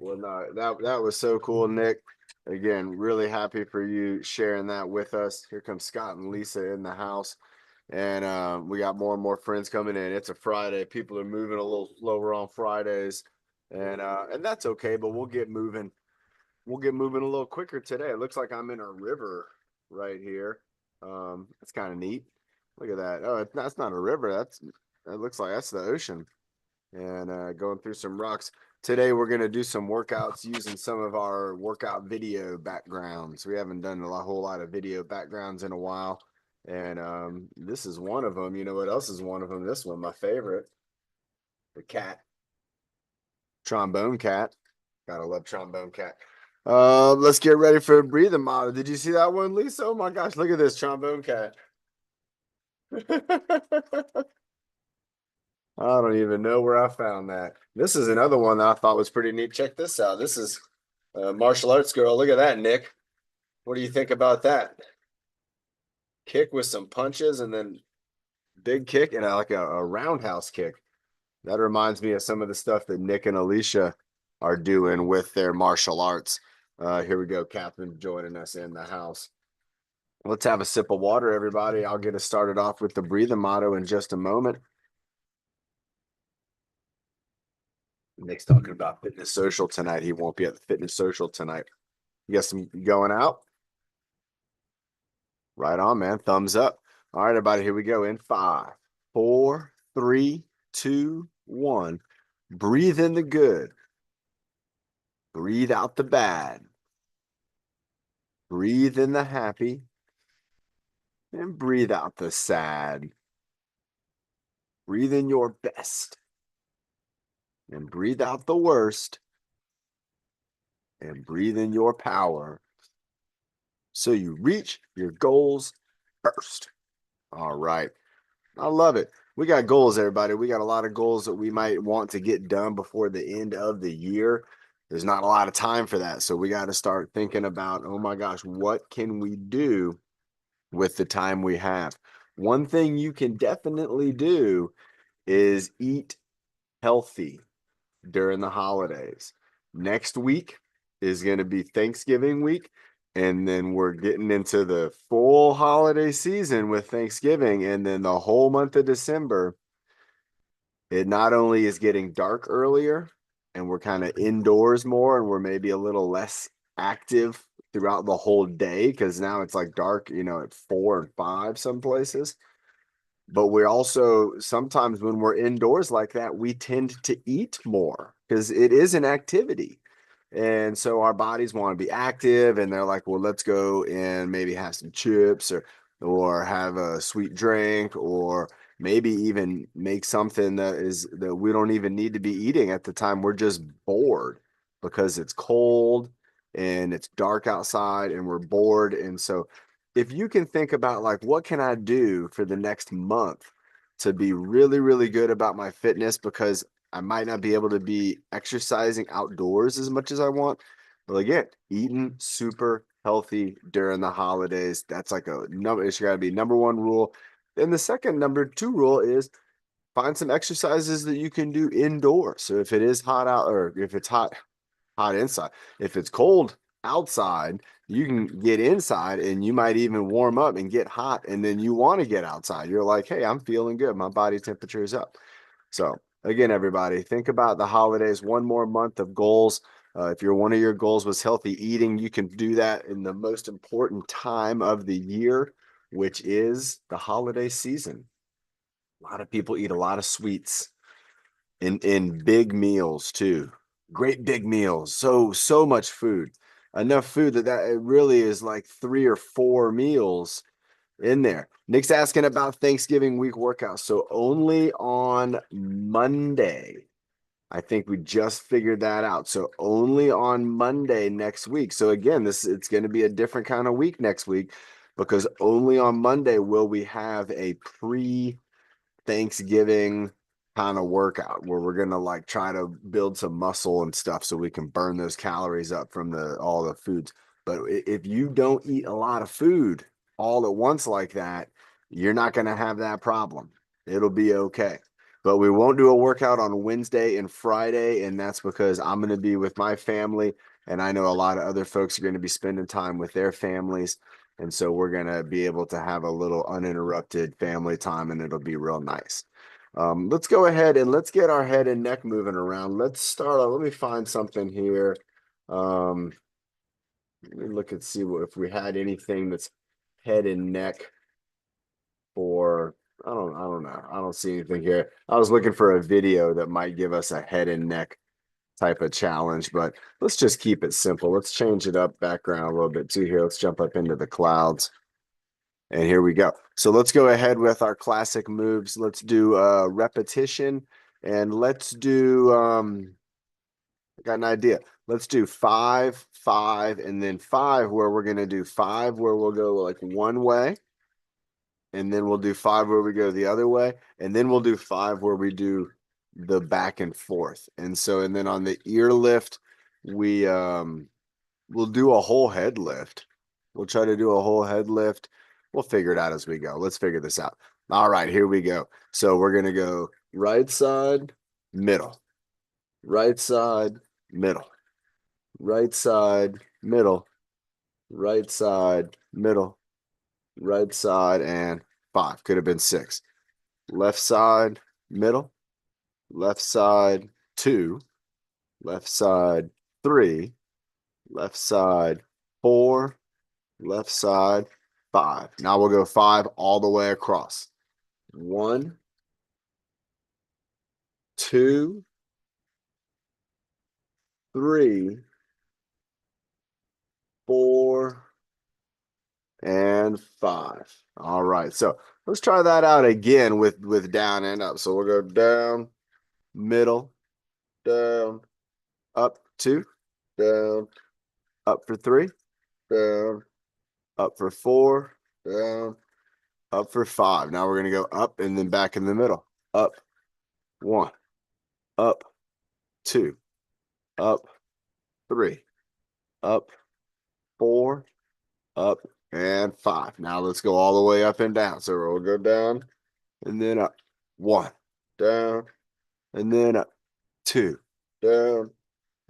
Well, no, that was so cool, Nick. Again, really happy for you sharing that with us. Here comes Scott and Lisa in the house, and we got more and more friends coming in. It's a Friday. People are moving a little slower on Fridays, and that's okay. But we'll get moving. We'll get moving a little quicker today. It looks like I'm in a river right here. That's kind of neat. Look at that. Oh, that's not a river. That looks like that's the ocean. And going through some rocks. Today we're going to do some workouts using some of our workout video backgrounds. We haven't done whole lot of video backgrounds in a while. And this is one of them. You know what else is one of them? This one, my favorite. The cat. Trombone cat. Gotta love trombone cat. Let's get ready for a breathing model. Did you see that one, Lisa? Oh my gosh, look at this trombone cat. I don't even know where I found that. This is another one that I thought was pretty neat. Check this out. This is a martial arts girl. Look at that, Nick. What do you think about that? Kick with some punches and then big kick and like a roundhouse kick. That reminds me of some of the stuff that Nick and Alicia are doing with their martial arts. Here we go. Catherine joining us in the house. Let's have a sip of water, everybody. I'll get us started off with the breathing motto in just a moment. Nick's talking about fitness social tonight. He won't be at the fitness social tonight. You got some going out? Right on, man. Thumbs up. All right, everybody, here we go in 5, 4, 3, 2, 1. Breathe in the good. Breathe out the bad. Breathe in the happy. And breathe out the sad. Breathe in your best. And breathe out the worst. And breathe in your power. So you reach your goals first. All right. I love it. We got goals, everybody. We got a lot of goals that we might want to get done before the end of the year. There's not a lot of time for that. So we got to start thinking about, oh my gosh, what can we do with the time we have? One thing you can definitely do is eat healthy during the holidays. Next week is going to be Thanksgiving week. And then we're getting into the full holiday season with Thanksgiving. And then the whole month of December, it not only is getting dark earlier and we're kind of indoors more and we're maybe a little less active throughout the whole day because now it's like dark, at 4 and 5 some places. But we're also sometimes when we're indoors like that, we tend to eat more because it is an activity. And so our bodies want to be active and they're like, well, let's go and maybe have some chips or have a sweet drink or maybe even make something that we don't even need to be eating at the time. We're just bored because it's cold and it's dark outside and we're bored. And so if you can think about like, what can I do for the next month to be really, really good about my fitness because I might not be able to be exercising outdoors as much as I want. But again, eating super healthy during the holidays. That's like a number. It's got to be number one rule. Then the second number two rule is find some exercises that you can do indoors. So if it is hot out or if it's hot inside, if it's cold outside, you can get inside and you might even warm up and get hot. And then you want to get outside. You're like, hey, I'm feeling good. My body temperature is up. So again, everybody, think about the holidays, one more month of goals. If one of your goals was healthy eating, you can do that in the most important time of the year, which is the holiday season. A lot of people eat a lot of sweets in big meals too. Great big meals. So much food. Enough food that it really is like 3 or 4 meals in there. Nick's asking about Thanksgiving week workouts. So only on Monday. I think we just figured that out. So only on Monday next week. So again, it's going to be a different kind of week next week because only on Monday will we have a pre-Thanksgiving kind of workout where we're going to like try to build some muscle and stuff so we can burn those calories up from all the foods. But if you don't eat a lot of food all at once like that, you're not going to have that problem. It'll be okay. But we won't do a workout on Wednesday and Friday, and that's because I'm going to be with my family, and I know a lot of other folks are going to be spending time with their families, and so we're going to be able to have a little uninterrupted family time, and it'll be real nice. Let's go ahead and let's get our head and neck moving around. Let's start off. Let me find something here. Let me look and see if we had anything that's head and neck for. I don't know. I don't see anything here. I was looking for a video that might give us a head and neck type of challenge, but let's just keep it simple. Let's change it up background a little bit too here. Let's jump up into the clouds. And here we go. So let's go ahead with our classic moves. Let's do repetition, and let's do I got an idea. Let's do 5, 5, and then 5, where we're gonna do 5 where we'll go like one way, and then we'll do 5 where we go the other way, and then we'll do 5 where we do the back and forth. And so, and then on the ear lift, we'll do a whole head lift. We'll try to do a whole head lift. We'll figure it out as we go. Let's figure this out. All right, here we go. So we're gonna go right side, middle, right side, middle, right side, middle, right side, middle, right side, and 5. Could have been 6. Left side, middle, left side, 2, left side, 3, left side, 4, left side, 5. Now we'll go 5 all the way across. 1, 2, 3, 4, and 5. All right, so let's try that out again with down and up. So we'll go down, middle, down, up 2, down, up for 3, down, up for 4, down, up for 5. Now we're gonna go up and then back in the middle. Up 1, up 2, up 3, up 4, up, and 5. Now let's go all the way up and down. So we'll go down and then up. 1, down, and then up. 2, down,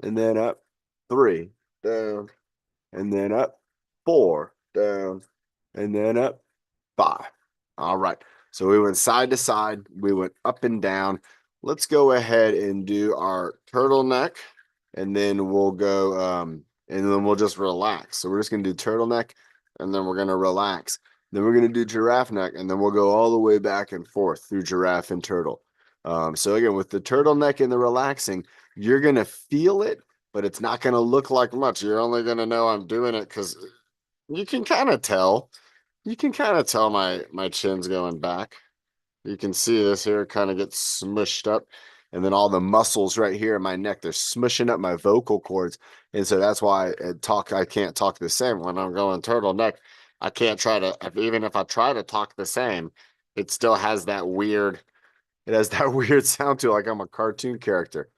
and then up. 3, down, and then up. 4, down, and then up. 5. All right. So we went side to side. We went up and down. Let's go ahead and do our turtleneck, and then we'll go, and then we'll just relax. So we're just going to do turtleneck, and then we're going to relax. Then we're going to do giraffe neck, and then we'll go all the way back and forth through giraffe and turtle. So again, with the turtleneck and the relaxing, you're going to feel it, but it's not going to look like much. You're only going to know I'm doing it because you can kind of tell. You can kind of tell my chin's going back. You can see this here kind of gets smushed up. And then all the muscles right here in my neck, they're smushing up my vocal cords. And so that's why I can't talk the same when I'm going turtleneck. I can't try to, even if I try to talk the same, it still has that weird, it has that weird sound to it, like I'm a cartoon character.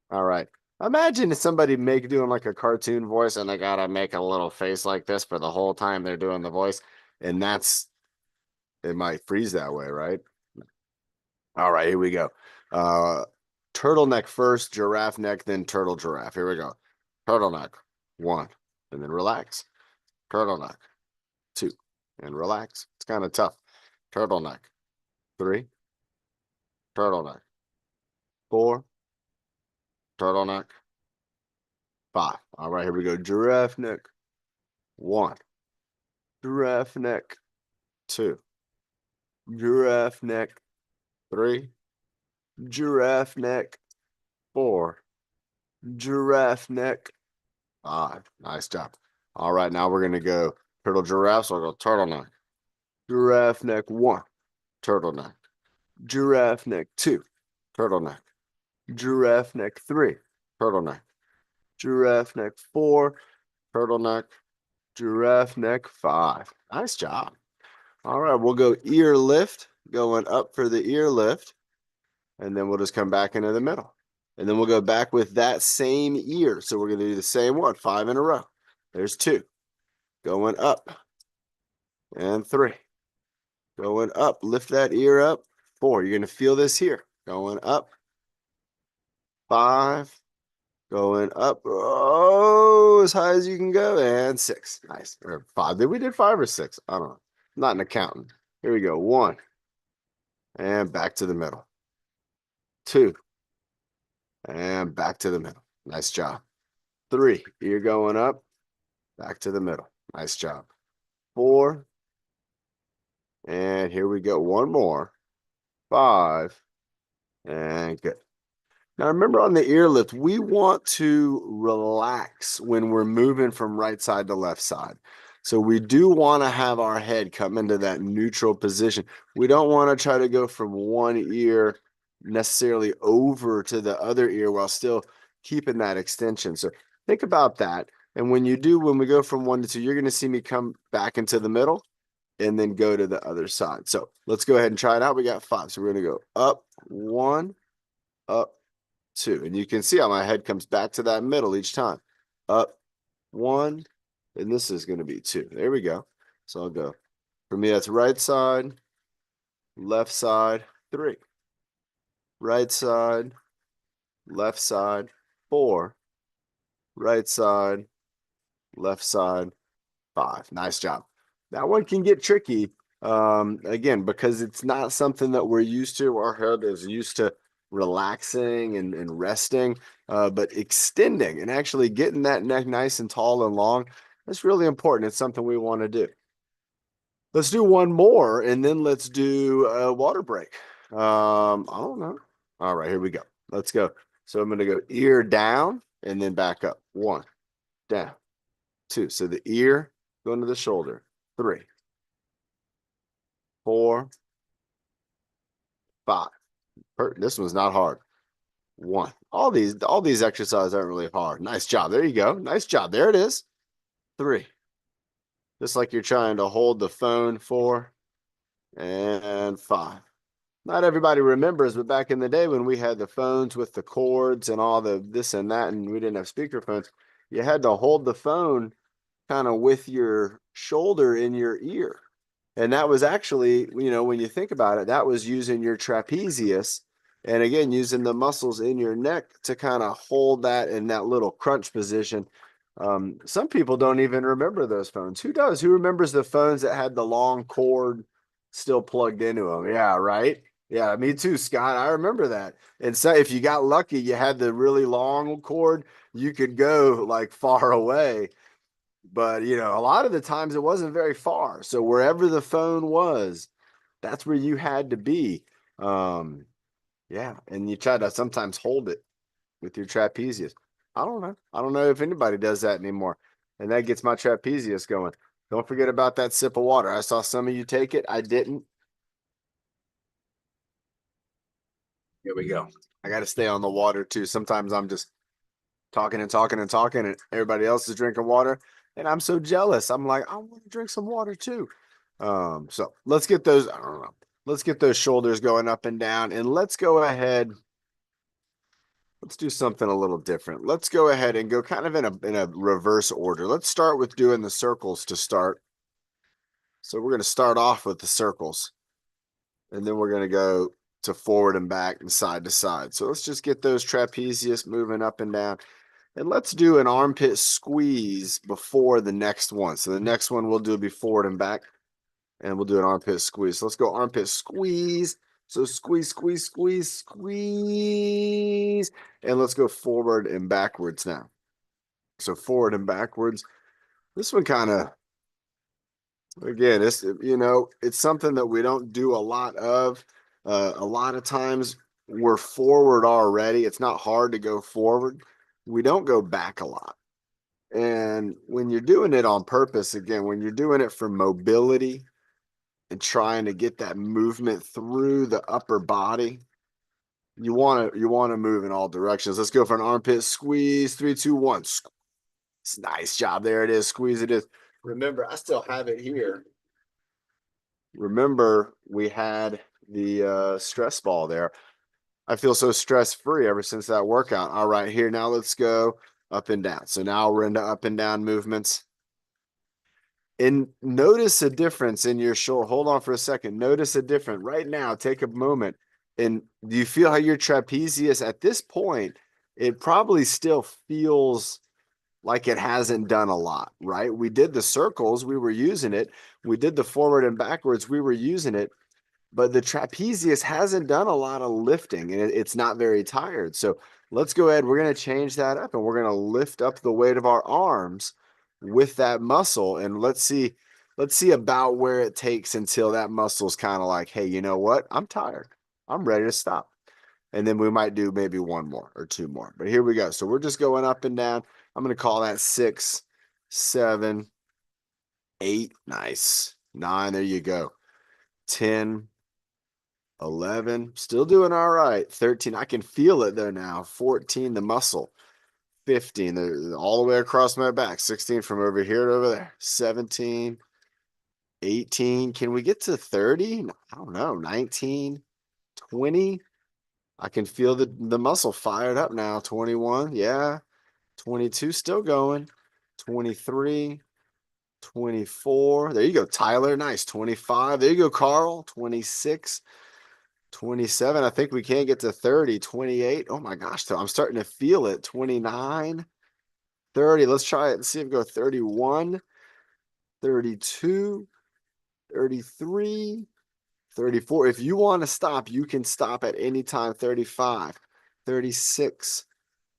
All right. Imagine if somebody doing like a cartoon voice and they gotta make a little face like this for the whole time they're doing the voice. And it might freeze that way, right? All right, here we go. Turtleneck first, giraffe neck, then turtle giraffe. Here we go. Turtleneck, 1, and then relax. Turtleneck, 2, and relax. It's kind of tough. Turtleneck, 3, turtleneck, 4, turtleneck, 5. All right, here we go. Giraffe neck, 1, giraffe neck, 2, giraffe neck, 3, giraffe neck, 4, giraffe neck, 5. Nice job. All right, now we're going to go turtle giraffe. So I'll go turtleneck, giraffe neck, 1, turtleneck, giraffe neck, 2, turtleneck, giraffe neck, 3, turtleneck, giraffe neck, 4, turtleneck, giraffe neck, 5. Nice job. All right, we'll go ear lift, going up for the ear lift, and then we'll just come back into the middle. And then we'll go back with that same ear. So we're going to do the same one, 5 in a row. There's 2. Going up. And 3. Going up. Lift that ear up. 4. You're going to feel this here. going up. 5, going up. Oh, as high as you can go. And 6. Nice. Or 5. Did we did 5 or 6? I don't know. I'm not an accountant. Here we go. 1. And back to the middle. 2. And back to the middle. Nice job. 3. You're going up. Back to the middle. Nice job. 4. And here we go. 1 more. 5. And good. Now remember on the ear lift, we want to relax when we're moving from right side to left side. So we do want to have our head come into that neutral position. We don't want to try to go from one ear necessarily over to the other ear while still keeping that extension. So think about that. And when you do, when we go from 1 to 2, you're going to see me come back into the middle and then go to the other side. So let's go ahead and try it out. We got 5. So we're going to go up 1, up 2. And you can see how my head comes back to that middle each time. Up 1, and this is going to be 2. There we go. So I'll go. For me, that's right side, left side, 3. Right side, left side, 4. Right side, left side, 5. Nice job. That one can get tricky. Again, because it's not something that we're used to. Our head is used to relaxing and resting, but extending and actually getting that neck nice and tall and long, that's really important. It's something we want to do. Let's do one more, and then let's do a water break. I don't know. All right, here we go. Let's go. So I'm going to go ear down and then back up. 1, down, 2. So the ear going to the shoulder. 3, 4, 5. This one's not hard. 1. All these exercises aren't really hard. Nice job. There you go. Nice job. There it is. 3. Just like you're trying to hold the phone. 4 and 5. Not everybody remembers, but back in the day when we had the phones with the cords and all the this and that, and we didn't have speaker phones, you had to hold the phone kind of with your shoulder in your ear. And that was actually, when you think about it, that was using your trapezius and again, using the muscles in your neck to kind of hold that in that little crunch position. Some people don't even remember those phones. Who does? Who remembers the phones that had the long cord still plugged into them? Yeah, right. Yeah, me too, Scott. I remember that. And so if you got lucky, you had the really long cord, you could go like far away. But, a lot of the times it wasn't very far. So wherever the phone was, that's where you had to be. Yeah. And you try to sometimes hold it with your trapezius. I don't know. I don't know if anybody does that anymore. And that gets my trapezius going. Don't forget about that sip of water. I saw some of you take it. I didn't. Here we go. I got to stay on the water too. Sometimes I'm just talking and talking and talking, and everybody else is drinking water. And I'm so jealous. I'm like, I want to drink some water too. So let's get those, I don't know. Let's get those shoulders going up and down. And let's go ahead. Let's do something a little different. Let's go ahead and go kind of in a reverse order. Let's start with doing the circles to start. So we're going to start off with the circles. And then we're going to go to forward and back and side to side. So let's just get those trapezius moving up and down. And let's do an armpit squeeze before the next one. So the next one we'll do be forward and back. And we'll do an armpit squeeze. So let's go armpit squeeze. So squeeze, squeeze, squeeze, squeeze. And let's go forward and backwards now. So forward and backwards. This one kind of, again, it's something that we don't do a lot of. A lot of times we're forward already. It's not hard to go forward. We don't go back a lot. And when you're doing it on purpose, again, when you're doing it for mobility and trying to get that movement through the upper body, you want to move in all directions. Let's go for an armpit squeeze. 3, 2, 1. Nice job. There it is. Squeeze it is. Remember, I still have it here. Remember, we had the stress ball there. I feel so stress-free ever since that workout. All right, here, now let's go up and down. So now we're into up and down movements. And notice a difference in your shoulder. Hold on for a second. Notice a difference. Right now, take a moment And do you feel how your trapezius at this point, it probably still feels like it hasn't done a lot, right? We did the circles, we were using it. We did the forward and backwards, we were using it. But the trapezius hasn't done a lot of lifting and it's not very tired. So let's go ahead. We're going to change that up and we're going to lift up the weight of our arms with that muscle. And let's see about where it takes until that muscle's kind of like, hey, you know what? I'm tired. I'm ready to stop. And then we might do maybe one more or two more. But here we go. So we're just going up and down. I'm going to call that 6, 7, 8. Nice. 9. There you go. 10, 11, still doing all right. 13, I can feel it though now. 14, the muscle. 15, all the way across my back. 16 from over here to over there. 17, 18. Can we get to 30? I don't know. 19, 20. I can feel the muscle fired up now. 21, yeah. 22, still going. 23, 24. There you go, Tyler. Nice. 25. There you go, Carl. 26. 27. I think we can get to 30. 28. Oh my gosh, I'm starting to feel it. 29. 30. Let's try it and see if we go 31. 32. 33. 34. If you want to stop, you can stop at any time. 35. 36.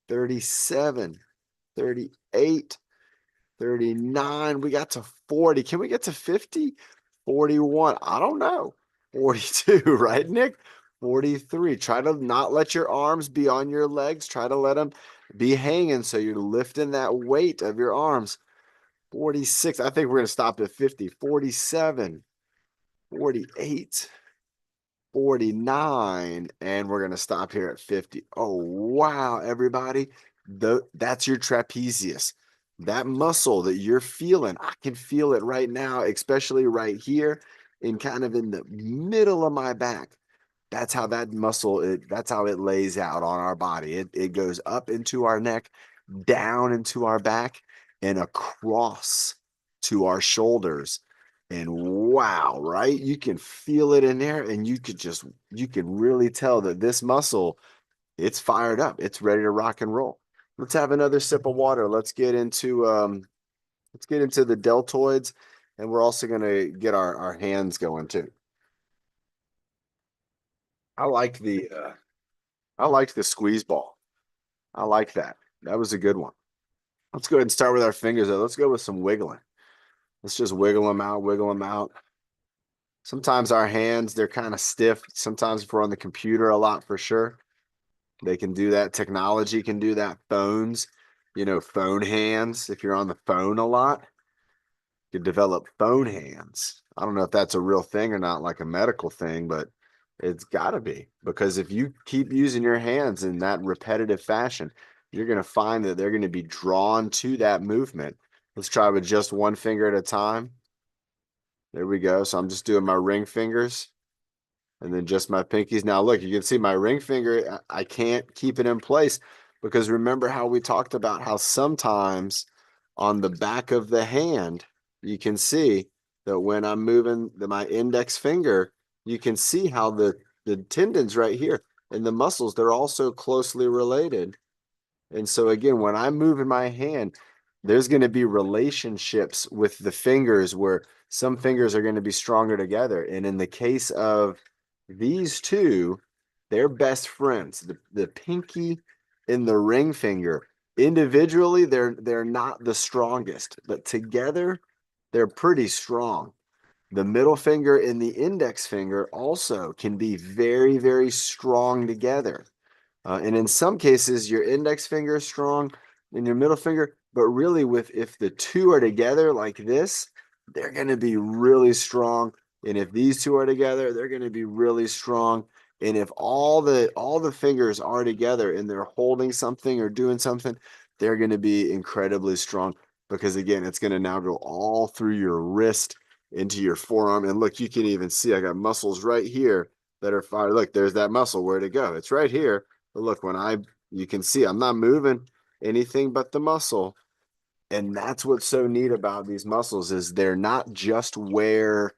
37. 38. 39. We got to 40. Can we get to 50? 41. I don't know. 42, right, Nick? 43. Try to not let your arms be on your legs. Try to let them be hanging so you're lifting that weight of your arms. 46. I think we're going to stop at 50. 47. 48. 49, and we're going to stop here at 50. Oh, wow, everybody. That's your trapezius. That muscle that you're feeling, I can feel it right now, especially right here and kind of in the middle of my back. That's how that muscle, that's how it lays out on our body. It goes up into our neck, down into our back, and across to our shoulders. And wow, right? You can feel it in there, and you can really tell that this muscle, it's fired up. It's ready to rock and roll. Let's have another sip of water. Let's get into the deltoids, and we're also gonna get our hands going too. I like I liked the squeeze ball. I like that. That was a good one. Let's go ahead and start with our fingers though. Let's go with some wiggling. Let's just wiggle them out, wiggle them out. Sometimes our hands, they're kind of stiff. Sometimes if we're on the computer a lot for sure, they can do that. Technology can do that. Phones, phone hands. If you're on the phone a lot, you develop phone hands. I don't know if that's a real thing or not, like a medical thing, but it's got to be because if you keep using your hands in that repetitive fashion, you're going to find that they're going to be drawn to that movement. Let's try with just one finger at a time. There we go. So I'm just doing my ring fingers and then just my pinkies. Now, look, you can see my ring finger. I can't keep it in place because remember how we talked about how sometimes on the back of the hand, you can see that when I'm moving my index finger, you can see how the tendons right here and the muscles, they're also closely related. And so again, when I'm moving my hand, there's going to be relationships with the fingers where some fingers are going to be stronger together. And in the case of these two, they're best friends. The pinky and the ring finger. Individually, they're not the strongest, but together they're pretty strong. The middle finger and the index finger also can be very, very strong together. And in some cases, your index finger is strong and your middle finger, but really if the two are together like this, they're going to be really strong. And if these two are together, they're going to be really strong. And if all the fingers are together and they're holding something or doing something, they're going to be incredibly strong because again, it's going to now go all through your wrist into your forearm. And look, you can even see I got muscles right here that are fired. Look, there's that muscle. Where'd it go? It's right here. But look, you can see I'm not moving anything but the muscle. And that's what's so neat about these muscles is they're not just where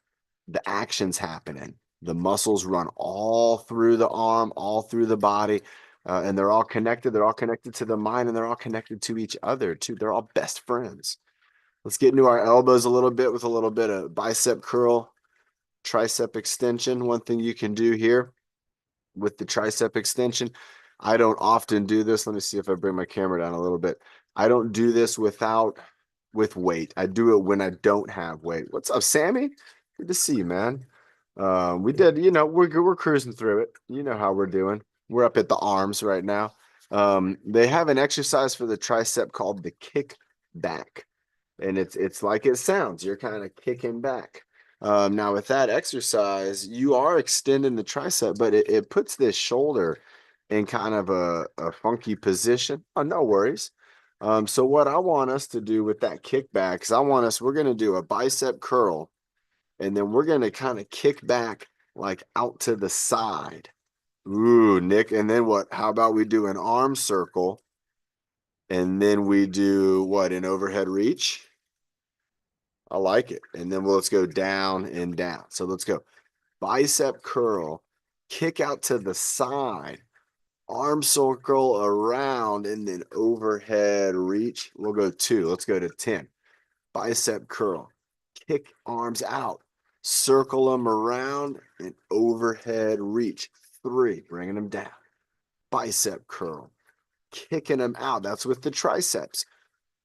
the action's happening. The muscles run all through the arm, all through the body, and they're all connected. They're all connected to the mind, and they're all connected to each other too. They're all best friends. Let's get into our elbows a little bit with a little bit of bicep curl, tricep extension. One thing you can do here with the tricep extension, I don't often do this. Let me see if I bring my camera down a little bit. I don't do this with weight. I do it when I don't have weight. What's up, Sammy? Good to see you, man. We did, we're cruising through it. You know how we're doing. We're up at the arms right now. They have an exercise for the tricep called the kick back, and it's like it sounds. You're kind of kicking back. Now with that exercise, you are extending the tricep, but it puts this shoulder in kind of a funky position. Oh, no worries. So what I want us to do with that kickback is we're going to do a bicep curl, and then we're going to kind of kick back like out to the side. Ooh, Nick. And then what? How about we do an arm circle, and then we do what? An overhead reach. I like it. And then let's go down and down. So let's go bicep curl, kick out to the side, arm circle around, and then overhead reach. We'll go 2. Let's go to 10. Bicep curl, kick arms out, circle them around, and overhead reach. 3, bringing them down. Bicep curl, kicking them out. That's with the triceps.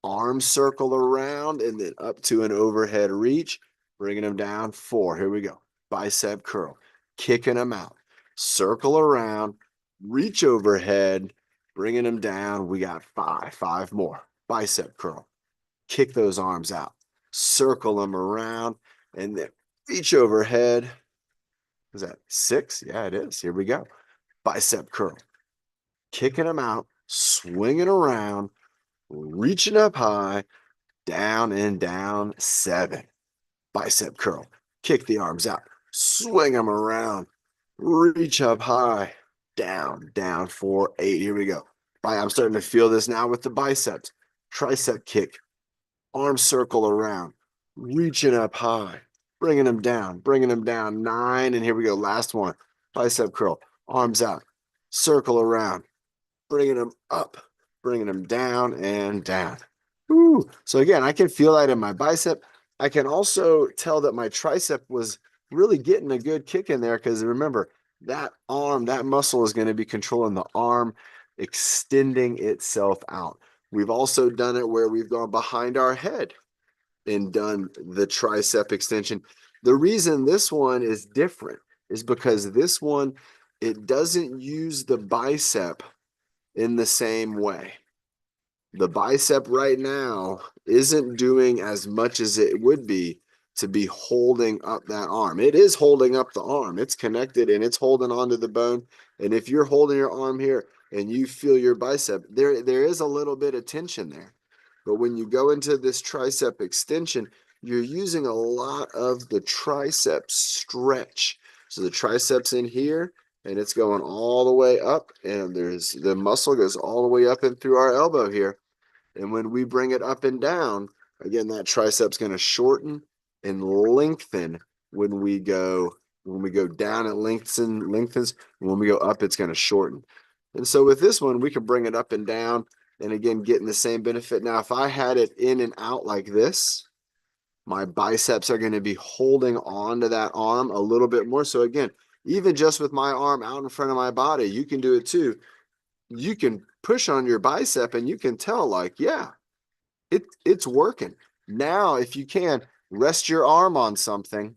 Arm circle around and then up to an overhead reach, bringing them down. 4. Here we go. Bicep curl, kicking them out. Circle around, reach overhead, bringing them down. We got 5. 5 more. Bicep curl, kick those arms out, circle them around, and then reach overhead. Is that 6? Yeah, it is. Here we go. Bicep curl, kicking them out, swinging around, reaching up high, down and down. 7. Bicep curl, kick the arms out, swing them around, reach up high, down, down. 4. 8. Here we go. I'm starting to feel this now with the biceps. Tricep kick, arm circle around, reaching up high, bringing them down, bringing them down. 9. And here we go. Last one. Bicep curl, arms out, circle around, bringing them up, bringing them down and down. Ooh. So again, I can feel that in my bicep. I can also tell that my tricep was really getting a good kick in there, because remember, that arm, that muscle is going to be controlling the arm extending itself out. We've also done it where we've gone behind our head and done the tricep extension. The reason this one is different is because this one, it doesn't use the bicep in the same way. The bicep right now isn't doing as much as it would be to be holding up that arm. It is holding up the arm. It's connected and it's holding onto the bone. And if you're holding your arm here and you feel your bicep, there is a little bit of tension there. But when you go into this tricep extension, you're using a lot of the tricep stretch. So the triceps in here, and it's going all the way up, and there's the muscle goes all the way up and through our elbow here. And when we bring it up and down, again, that tricep's going to shorten and lengthen. When we go down, it lengthens. And when we go up, it's going to shorten. And so with this one, we can bring it up and down, and again, getting the same benefit. Now, if I had it in and out like this, my biceps are going to be holding on to that arm a little bit more. So again, even just with my arm out in front of my body, you can do it too. You can push on your bicep and you can tell, like, yeah, it's working. Now, if you can, rest your arm on something.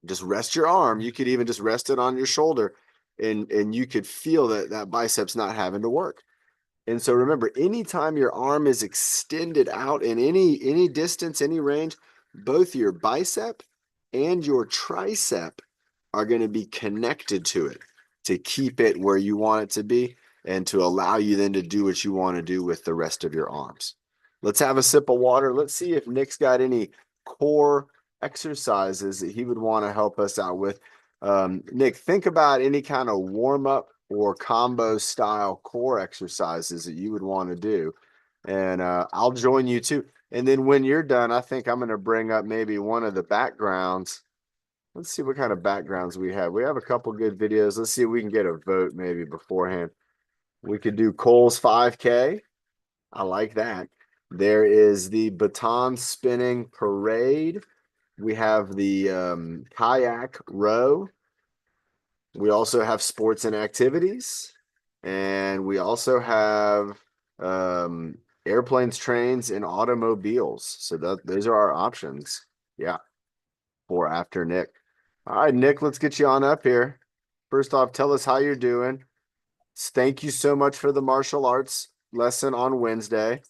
Just rest your arm. You could even just rest it on your shoulder, and you could feel that bicep's not having to work. And so remember, anytime your arm is extended out in any distance, any range, both your bicep and your tricep are going to be connected to it to keep it where you want it to be and to allow you then to do what you want to do with the rest of your arms. Let's have a sip of water. Let's see if Nick's got any core exercises that he would want to help us out with. Nick, think about any kind of warm-up or combo style core exercises that you would want to do. And I'll join you too. And then when you're done, I think I'm going to bring up maybe one of the backgrounds Let's see what kind of backgrounds we have. We have a couple good videos. Let's see if we can get a vote maybe beforehand. We could do Cole's 5K. I like that. There is the baton spinning parade. We have the kayak row. We also have sports and activities. And we also have airplanes, trains, and automobiles. So those are our options. Yeah, for after Nick. All right, Nick, let's get you on up here. First off, tell us how you're doing. Thank you so much for the martial arts lesson on Wednesday.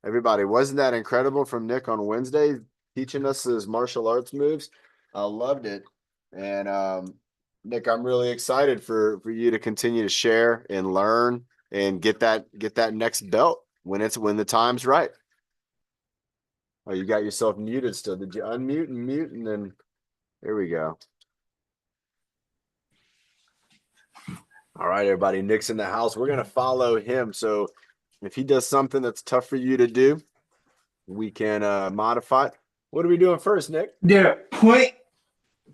Everybody, wasn't that incredible from Nick on Wednesday, teaching us his martial arts moves? I loved it. And Nick, I'm really excited for you to continue to share and learn and get that next belt when the time's right. Oh, you got yourself muted still. Did you unmute and mute? And then there we go. All right, everybody. Nick's in the house. We're gonna follow him. So if he does something that's tough for you to do, we can modify it. What are we doing first, Nick? The point.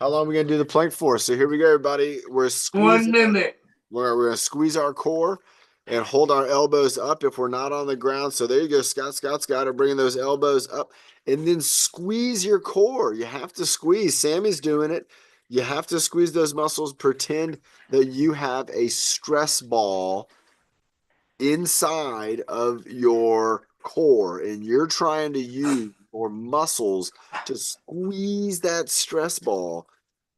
How long are we gonna do the plank for? So here we go, everybody. We're squeezing. 1 minute. We're gonna squeeze our core and hold our elbows up if we're not on the ground. So there you go, Scott are bringing those elbows up, and then squeeze your core. You have to squeeze. Sammy's doing it. You have to squeeze those muscles. Pretend that you have a stress ball inside of your core, and you're trying to use your muscles to squeeze that stress ball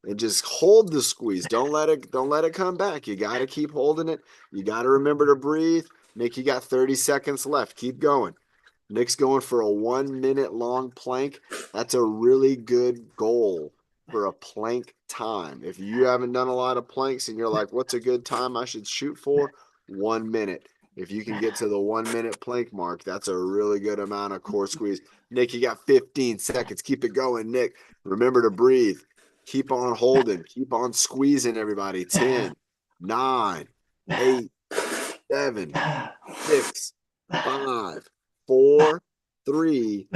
and just hold the squeeze. Don't let it come back. You got to keep holding it. You got to remember to breathe. Nick, you got 30 seconds left. Keep going. Nick's going for a 1 minute long plank. That's a really good goal for a plank time. If you haven't done a lot of planks and you're like, what's a good time I should shoot for? 1 minute. If you can get to the 1 minute plank mark, that's a really good amount of core squeeze. Nick, you got 15 seconds. Keep it going, Nick. Remember to breathe. Keep on holding. Keep on squeezing, everybody. 10, 9, 8, 7, 6, 5, 4, 3,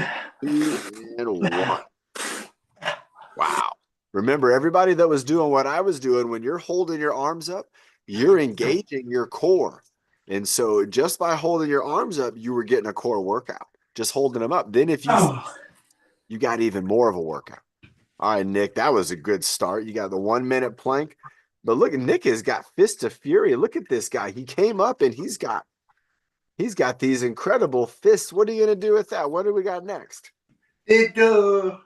2, and 1. Wow. Remember, everybody that was doing what I was doing, when you're holding your arms up, you're engaging your core. And so just by holding your arms up, you were getting a core workout, just holding them up. Then if you got even more of a workout. All right, Nick, that was a good start. You got the 1 minute plank. But look, Nick has got fist of fury. Look at this guy. He came up and he's got these incredible fists. What are you going to do with that? What do we got next? So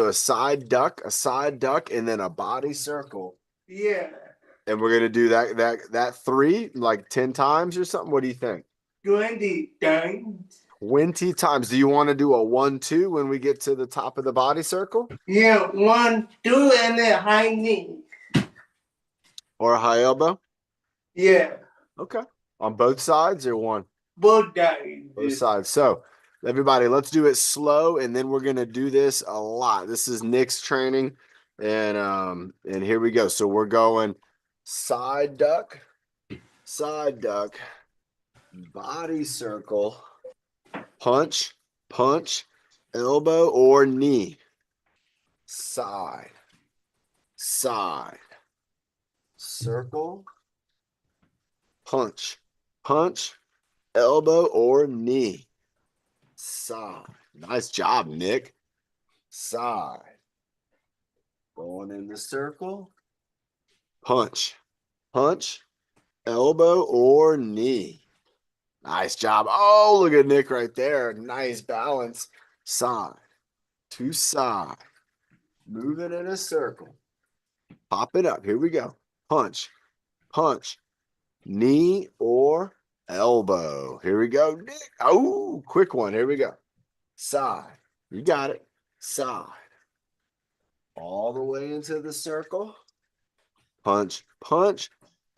a side duck, and then a body circle. Yeah. And we're gonna do that 3, like 10 times or something. What do you think? 20 times. 20 times. Do you want to do a 1-2 when we get to the top of the body circle? Yeah, 1, 2, and then high knee. Or a high elbow? Yeah. Okay. On both sides or one? Both sides. Both sides. So everybody, let's do it slow, and then we're gonna do this a lot. This is Nick's training, and here we go. So we're going side duck, body circle, punch, elbow or knee, side, circle, punch, elbow or knee, side. Nice job, Nick. Side. Going in the circle, punch, elbow or knee. Nice job. Oh, look at Nick right there. Nice balance. Side to side. Moving in a circle. Pop it up. Here we go. Punch, knee or elbow. Here we go, Nick. Oh, quick one. Here we go. Side. You got it. Side. All the way into the circle. Punch,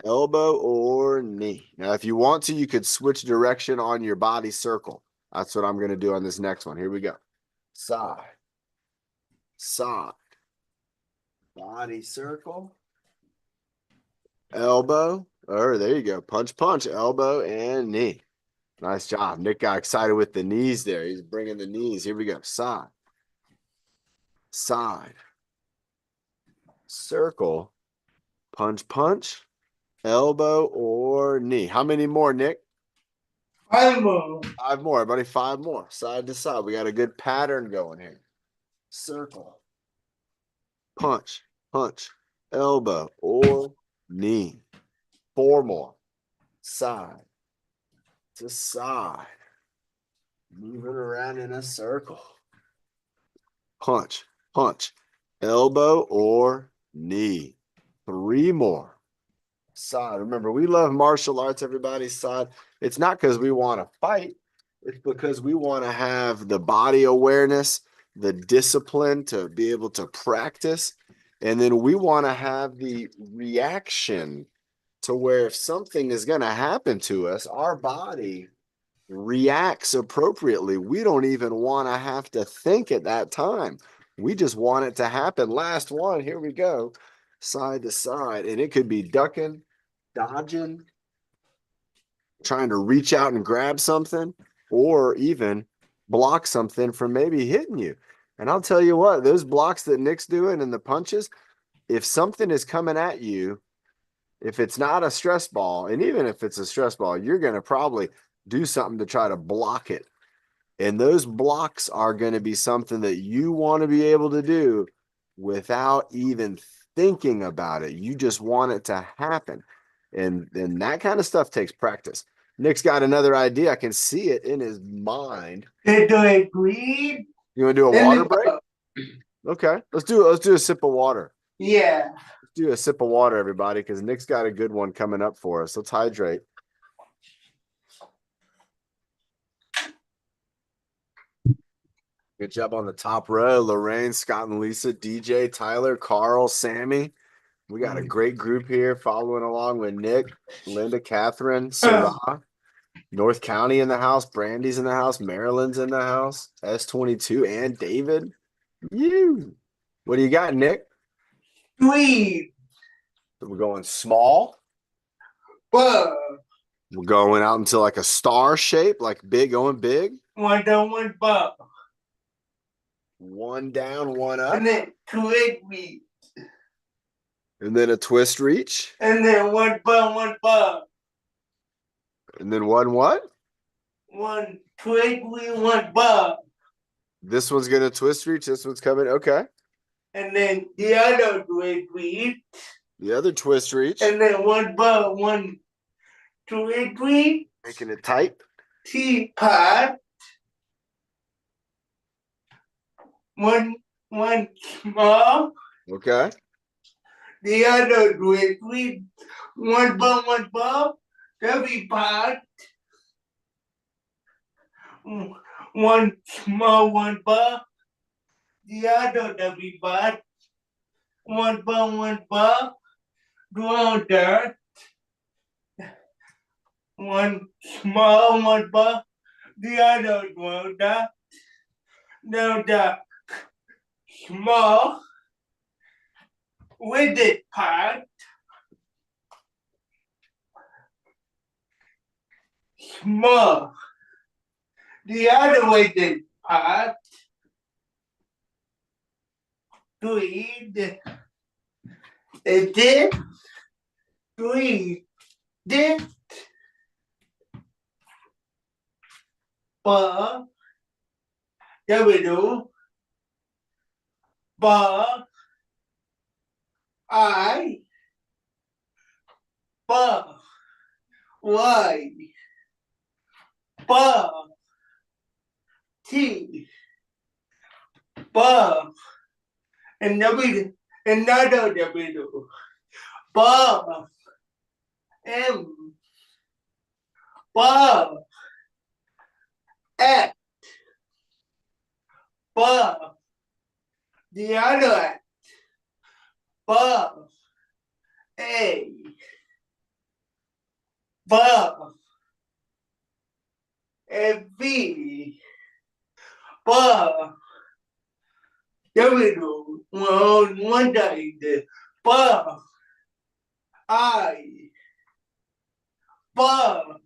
elbow or knee. Now, if you want to, you could switch direction on your body circle. That's what I'm going to do on this next one. Here we go. Side, body circle, elbow, or there you go. Punch, elbow, and knee. Nice job. Nick got excited with the knees there. He's bringing the knees. Here we go. Side, side, circle, punch, punch, elbow or knee. How many more, Nick? 5 more. 5 more, buddy. 5 more. Side to side. We got a good pattern going here. Circle, punch, punch, elbow or knee. 4 more. Side to side. Move it around in a circle. Punch, punch, elbow or knee. 3 more. Side. Remember, we love martial arts, everybody. Side. It's not because we want to fight. It's because we want to have the body awareness, the discipline to be able to practice. And then we want to have the reaction to where if something is going to happen to us, our body reacts appropriately. We don't even want to have to think at that time. We just want it to happen. Last one. Here we go. Side to side. And it could be ducking, dodging, trying to reach out and grab something, or even block something from maybe hitting you. And I'll tell you what, those blocks that Nick's doing and the punches, if something is coming at you, if it's not a stress ball, and even if it's a stress ball, you're going to probably do something to try to block it. And those blocks are going to be something that you want to be able to do without even thinking about it. You just want it to happen. And that kind of stuff takes practice. Nick's got another idea. I can see it in his mind. They do it breathe. You want to do a water break? Okay. Let's do a sip of water. Yeah. Let's do a sip of water, everybody, because Nick's got a good one coming up for us. Let's hydrate. Good job on the top row. Lorraine, Scott and Lisa, DJ, Tyler, Carl, Sammy. We got a great group here following along with Nick, Linda, Catherine, Sarah, North County in the house, Brandy's in the house, Maryland's in the house, S22 and David. You. What do you got, Nick? 3. So we're going small. 4. We're going out into like a star shape, like big, going big. 1 down, 1 up. 1 down, 1 up. And then 2 reach. And then a twist reach. And then 1 bump, 1 bump. And then 1 what? 1 twist reach, 1 bump. This one's going to twist reach. This one's coming. Okay. And then the other twist reach. The other twist reach. And then 1 bump, 1 twist reach. Making it tight. Teapot. One small. Okay. The other twist reach. 1 bump, 1 bump. Every pot. 1 small, 1 bump. The other W pot. 1 bump, 1 bump. Ground dirt. 1 small, 1 bump. The other ground dirt. Now the small with the pot. Small. The other way the pot. 3. This. 3. This. Bar. W. Bar. I. Bar. Y. Bar. T. Bar. And W. Another W. Bar. M. Bar. X. Bar. The other X. Bar. A. Bar. A V. Bar. W. One side. Bar. I. Bar.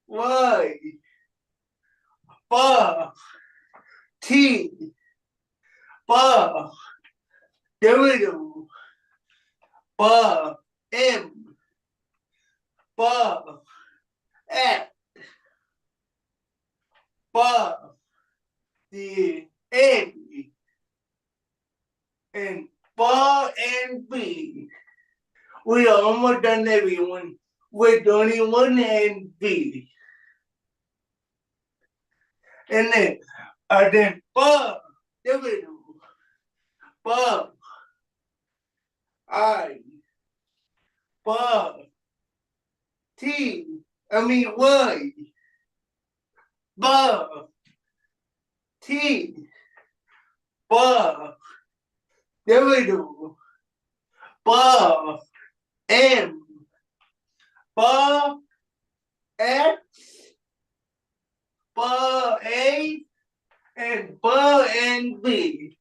Y, B, T, B, W, B, M, B, X, B, D, A, and B and B. We are almost done everyone. We're doing one and B. And then B, W, B, I, B, Y, B, T, B, W, B, M, B, X, B, A, and B and B.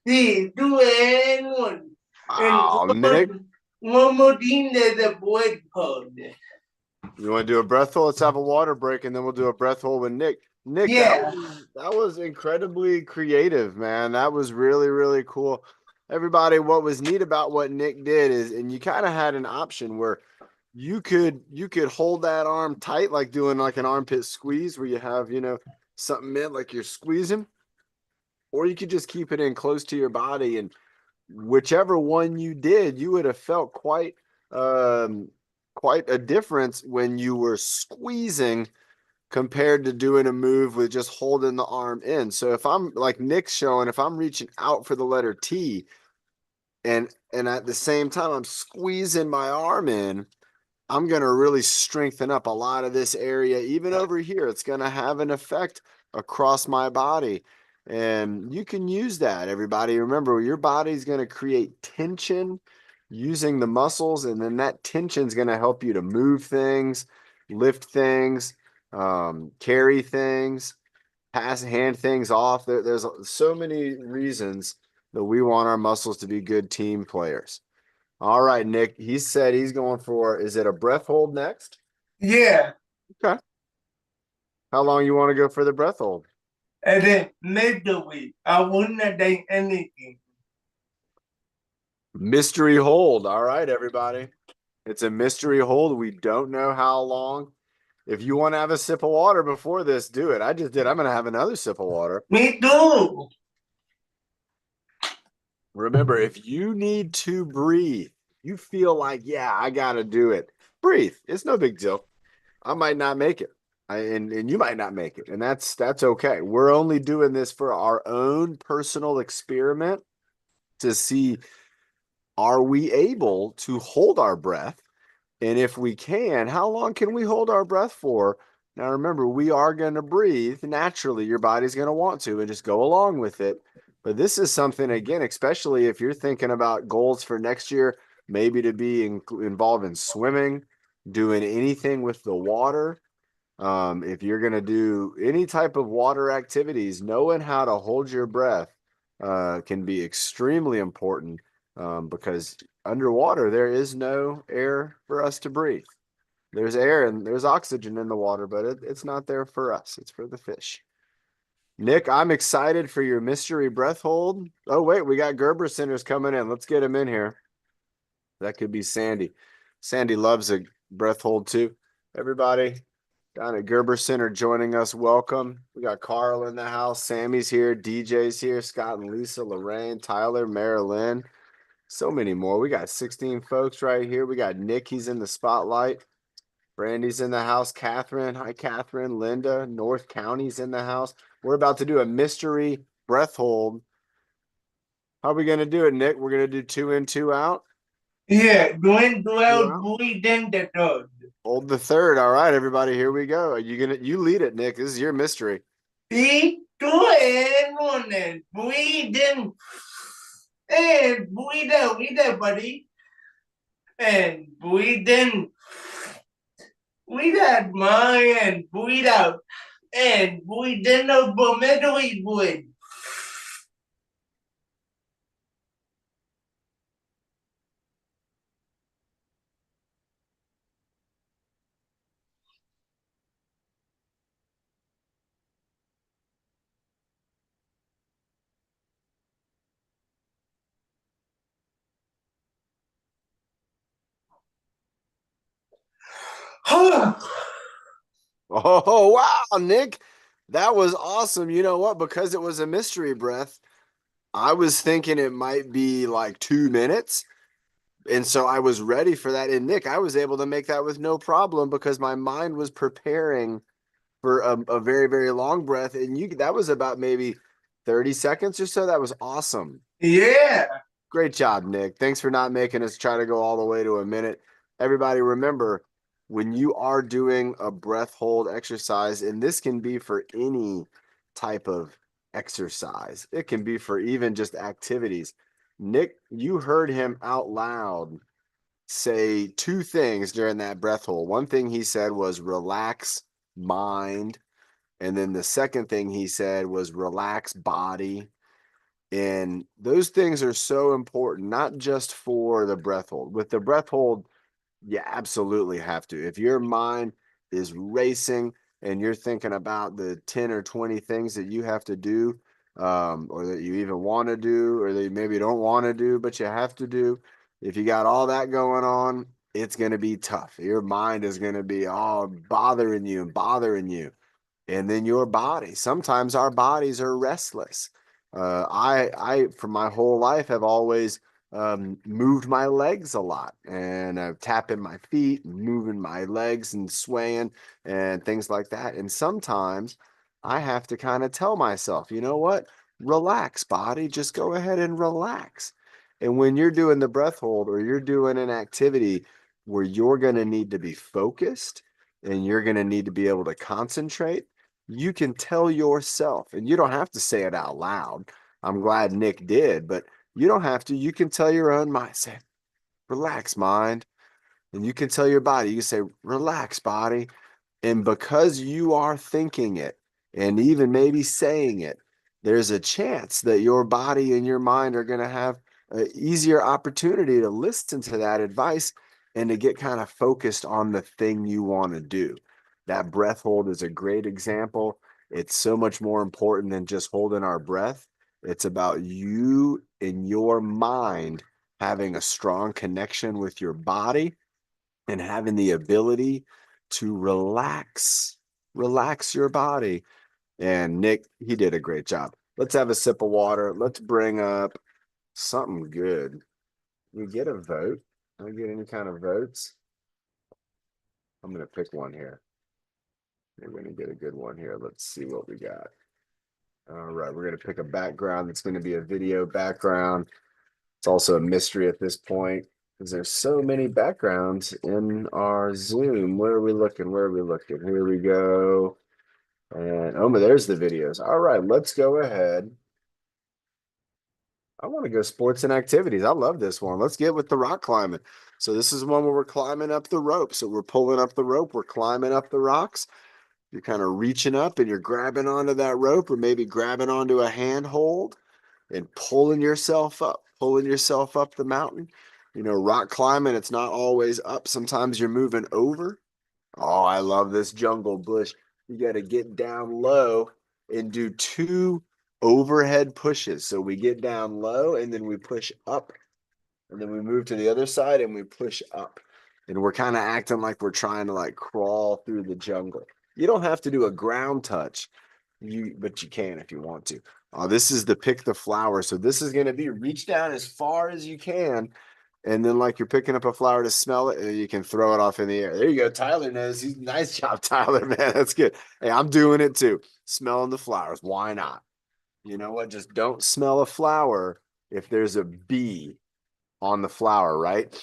See, two and one. And Wow, Nick, one more thing there's a boy called. you want to do a breath hold? Let's have a water break, and then we'll do a breath hold with Nick. Nick, Yeah. that was incredibly creative, man. That was really, really cool. Everybody, what was neat about what Nick did is, and you kind of had an option where you could hold that arm tight, like doing like an armpit squeeze, where you have something in like you're squeezing, or you could just keep it in close to your body, and whichever one you did, you would have felt um quite a difference when you were squeezing compared to doing a move with just holding the arm in. So if I'm like Nick's showing, if I'm reaching out for the letter T and at the same time I'm squeezing my arm in, I'm going to really strengthen up a lot of this area, even over here. It's going to have an effect across my body. And you can use that, everybody. Remember, your body's going to create tension using the muscles, and then that tension is going to help you to move things, lift things, carry things, hand things off. There's so many reasons that we want our muscles to be good team players. All right, Nick. He said he's going for, is it a breath hold next? Yeah. Okay. How long you want to go for the breath hold? And then midway, I wouldn't have done anything. Mystery hold. All right, everybody. It's a mystery hold. We don't know how long. If you want to have a sip of water before this, do it. I just did. I'm going to have another sip of water. Me too. Remember, if you need to breathe, you feel like, yeah, I got to do it. Breathe. It's no big deal. I might not make it. And you might not make it. And that's okay. We're only doing this for our own personal experiment to see, are we able to hold our breath? And if we can, how long can we hold our breath for? Now remember, we are going to breathe naturally. Your body's going to want to, and just go along with it. But this is something, again, especially if you're thinking about goals for next year, maybe to be involved in swimming, doing anything with the water. If you're going to do any type of water activities, knowing how to hold your breath can be extremely important, because underwater there is no air for us to breathe. There's air and there's oxygen in the water, but it's not there for us. It's for the fish. Nick, I'm excited for your mystery breath hold. Oh, wait, we got Gerber centers coming in. Let's get him in here. That could be Sandy. Sandy loves a breath hold too. Everybody down at Gerber Center joining us, welcome. We got Carl in the house. Sammy's here. DJ's here. Scott and Lisa, Lorraine, Tyler, Marilyn. So many more. We got 16 folks right here. We got Nick. He's in the spotlight. Brandy's in the house. Catherine. Hi, Catherine. Linda. North County's in the house. We're about to do a mystery breath hold. How are we going to do it, Nick? We're going to do 2 in, 2 out. Yeah, doing Two 12, out. we then the third. Hold the third. All right, everybody. Here we go. Are you lead it, Nick. This is your mystery. 3, 2, and 1, and breathe in. And breathe out, buddy. And breathe in. Breathe out, my, and breathe out. And breathe in the middle breathe. Oh, wow, Nick. That was awesome. You know what? Because it was a mystery breath, I was thinking it might be like 2 minutes. And so I was ready for that. And Nick, I was able to make that with no problem because my mind was preparing for a very, very long breath. And that was about maybe 30 seconds or so. That was awesome. Yeah. Great job, Nick. Thanks for not making us try to go all the way to a minute. Everybody, remember when you are doing a breath hold exercise, and this can be for any type of exercise, it can be for even just activities. Nick, you heard him out loud say two things during that breath hold. One thing he said was relax mind. And then the second thing he said was relax body. And those things are so important, not just for the breath hold. With the breath hold, you absolutely have to. If your mind is racing and you're thinking about the 10 or 20 things that you have to do, or that you even want to do, or that you maybe don't want to do, but you have to do, if you got all that going on, it's going to be tough. Your mind is going to be all bothering you and bothering you. And then your body. Sometimes our bodies are restless. For my whole life, have always moved my legs a lot, and tapping my feet, and moving my legs, and swaying, and things like that. And sometimes I have to kind of tell myself, you know what? Relax, body. Just go ahead and relax. And when you're doing the breath hold, or you're doing an activity where you're going to need to be focused and you're going to need to be able to concentrate, you can tell yourself, and you don't have to say it out loud. I'm glad Nick did, but you don't have to. You can tell your own mind, say, relax, mind. And you can tell your body, you can say, relax, body. And because you are thinking it and even maybe saying it, there's a chance that your body and your mind are going to have an easier opportunity to listen to that advice and to get kind of focused on the thing you want to do. That breath hold is a great example. It's so much more important than just holding our breath. It's about you and your mind having a strong connection with your body and having the ability to relax your body. And Nick, he did a great job. Let's have a sip of water. Let's bring up something good. We get a vote. I get any kind of votes. I'm gonna pick one here. We're gonna get a good one here. Let's see what we got. All right, we're gonna pick a background that's gonna be a video background. It's also a mystery at this point because there's so many backgrounds in our Zoom. Where are we looking? Where are we looking? Here we go. And oh, there's the videos. All right, let's go ahead. I want to go sports and activities. I love this one. Let's get with the rock climbing. So this is one where we're climbing up the rope. So we're pulling up the rope. We're climbing up the rocks. You're kind of reaching up and you're grabbing onto that rope, or maybe grabbing onto a handhold and pulling yourself up the mountain. You know, rock climbing, it's not always up. Sometimes you're moving over. Oh, I love this jungle bush. You got to get down low and do two overhead pushes. So we get down low and then we push up, and then we move to the other side and we push up. And we're kind of acting like we're trying to like crawl through the jungle. You don't have to do a ground touch, but you can if you want to. This is the pick the flower. So this is going to be reach down as far as you can, and then like you're picking up a flower to smell it, and you can throw it off in the air. There you go. Tyler knows. Nice job, Tyler, man. That's good. Hey, I'm doing it too. Smelling the flowers. Why not? You know what? Just don't smell a flower if there's a bee on the flower, right?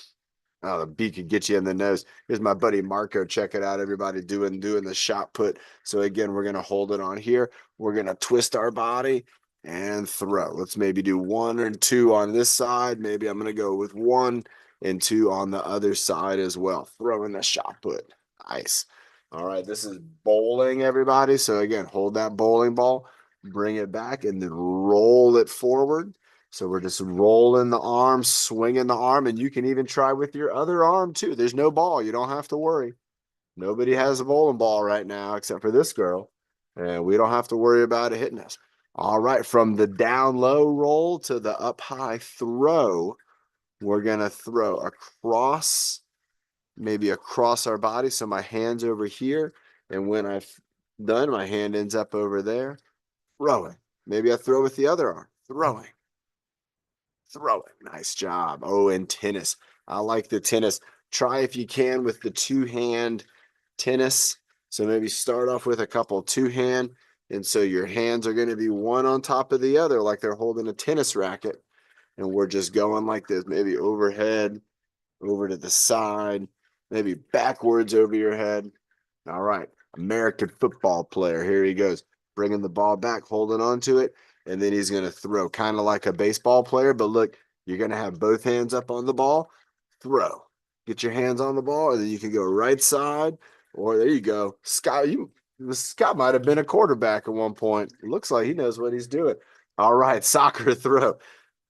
Oh, the bee could get you in the nose. Here's my buddy Marco. Check it out, everybody doing the shot put. So again, we're gonna hold it on here. We're gonna twist our body and throw. Let's maybe do one and two on this side. Maybe I'm gonna go with one and two on the other side as well. Throwing the shot put. Nice. All right, this is bowling, everybody. So again, hold that bowling ball, bring it back, and then roll it forward. So we're just rolling the arm, swinging the arm, and you can even try with your other arm too. There's no ball. You don't have to worry. Nobody has a bowling ball right now except for this girl, and we don't have to worry about it hitting us. All right, from the down low roll to the up high throw, we're going to throw across maybe across our body. So my hand's over here. And when I've done, my hand ends up over there. Throwing. Maybe I throw with the other arm. Throwing. Throwing. Nice job. Oh, and tennis. I like the tennis. Try if you can with the two-hand tennis. So maybe start off with a couple two-hand. And so your hands are going to be one on top of the other, like they're holding a tennis racket. And we're just going like this, maybe overhead, over to the side, maybe backwards over your head. All right, American football player. Here he goes, bringing the ball back, holding on to it, and then he's going to throw, kind of like a baseball player. But look, you're going to have both hands up on the ball, throw. Get your hands on the ball, and then you can go right side, or there you go. Scott might have been a quarterback at one point. It looks like he knows what he's doing. All right, soccer throw.